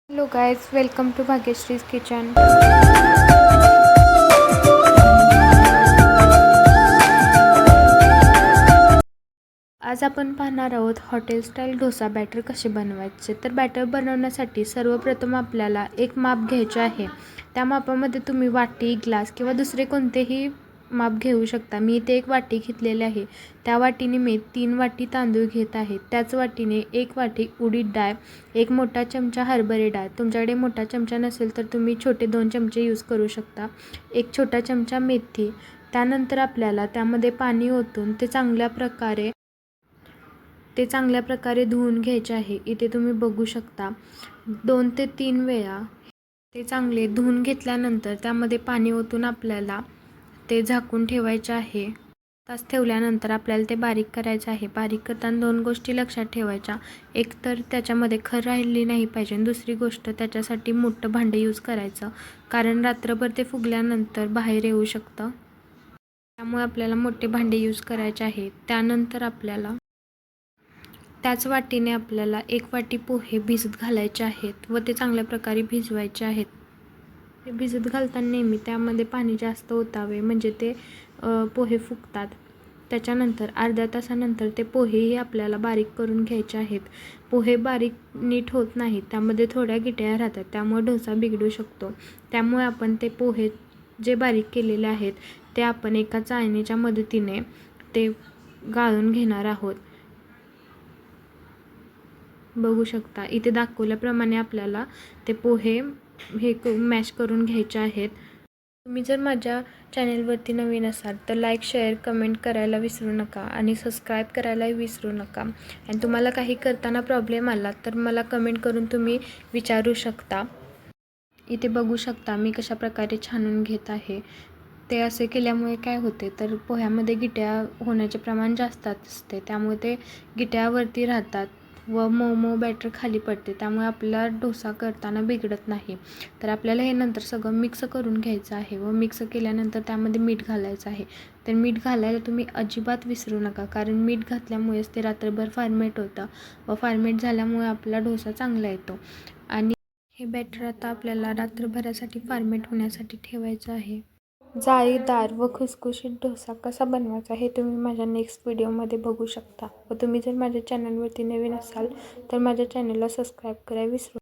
Hello guys, welcome to Bhagyashree's Kitchen. आज आपण पाहणार आहोत हॉटेल स्टाईल डोसा बॅटर कसे बनवायचे. तर बॅटर बनवण्यासाठी सर्वप्रथम आपल्याला एक माप घ्यायचे आहे. त्या मापामध्ये तुम्ही वाटी, ग्लास किंवा दुसरे कोणतेही माप घेऊ शकता. मी इथे एक वाटी घेतलेली आहे. त्या वाटीने मी 3 वाटी तांदूळ घेत आहे. त्याच वाटीने 1 वाटी उडीद डाळ, 1 मोठा चमचा हरभरे डाळ, तुमच्याकडे मोठा चमचा नसेल तर तुम्ही छोटे 2 चमचे यूज करू शकता, 1 छोटा चमचा मेथी. त्यानंतर आपल्याला त्यामध्ये पाणी ओतून ते चांगल्या प्रकारे धुवून घ्यायचे आहे. इथे तुम्ही बघू शकता 2 ते 3 वेळा ते चांगले धुवून घेतल्यानंतर त्यामध्ये पाणी ओतून आपल्याला ते झाकून ठेवायचे आहे. तास ठेवल्यानंतर आपल्याला ते बारीक करायचं आहे. बारीक करताना 2 गोष्टी लक्षात ठेवायच्या. एक तर त्याच्यामध्ये खर राहिली नाही पाहिजे, दुसरी गोष्ट त्याच्यासाठी मोठं भांडं यूज करायचं, कारण रात्रभर ते फुगल्यानंतर बाहेर येऊ शकतं. त्यामुळे आपल्याला मोठे भांडे यूज करायचे आहे. त्यानंतर आपल्याला त्याच वाटीने आपल्याला 1 वाटी पोहे भिजत घालायचे आहेत व ते चांगल्या प्रकारे भिजवायचे आहेत. ते भिजत घालताना नेहमी त्यामध्ये पाणी जास्त ओतावे, म्हणजे ते पोहे फुगतात. त्याच्यानंतर अर्ध्या तासानंतर ते पोहेही आपल्याला बारीक करून घ्यायचे आहेत. पोहे बारीक नीट होत नाहीत, त्यामध्ये थोड्या गिट्या राहतात, त्यामुळे डोसा बिघडू शकतो. त्यामुळे आपण ते पोहे जे बारीक केलेले आहेत ते आपण एका चाळणीच्या मदतीने ते गाळून घेणार आहोत. बघू शकता इथे दाखवल्याप्रमाणे आपल्याला ते पोहे मॅश करून घ्यायचे आहेत. तुम्ही जर माझ्या चॅनेलवरती नवीन असाल तर लाईक, शेअर, कमेंट करायला विसरू नका आणि सबस्क्राईब करायलाही विसरू नका. आणि तुम्हाला काही करताना प्रॉब्लेम आला तर मला कमेंट करून तुम्ही विचारू शकता. इथे बघू शकता मी कशा प्रकारे छानून घेत आहे. ते असे केल्यामुळे काय होते तर पोह्यामध्ये गिट्या होण्याचे प्रमाण जास्त असते, त्यामुळे ते गिट्यावरती राहतात व मऊ बॅटर खाली पडते, त्यामुळे आपला डोसा करताना बिघडत नाही. तर आपल्याला हे नंतर सगळं मिक्स करून घ्यायचं आहे व मिक्स केल्यानंतर त्यामध्ये मीठ घालायचं आहे. तर मीठ घालायला तुम्ही अजिबात विसरू नका, कारण मीठ घातल्यामुळेच ते रात्रभर फर्मेंट होतं व फर्मेंट झाल्यामुळे आपला डोसा चांगला येतो. आणि हे बॅटर आता आपल्याला रात्रभरासाठी फर्मेंट होण्यासाठी ठेवायचं आहे. जाळीदार व खुसखुशीत डोसा कसा बनवायचा हे तुम्ही माझ्या नेक्स्ट व्हिडिओमध्ये बघू शकता. व तुम्ही जर माझ्या चॅनलवरती नवीन असाल तर माझ्या चॅनलला सबस्क्राईब करायला विसरू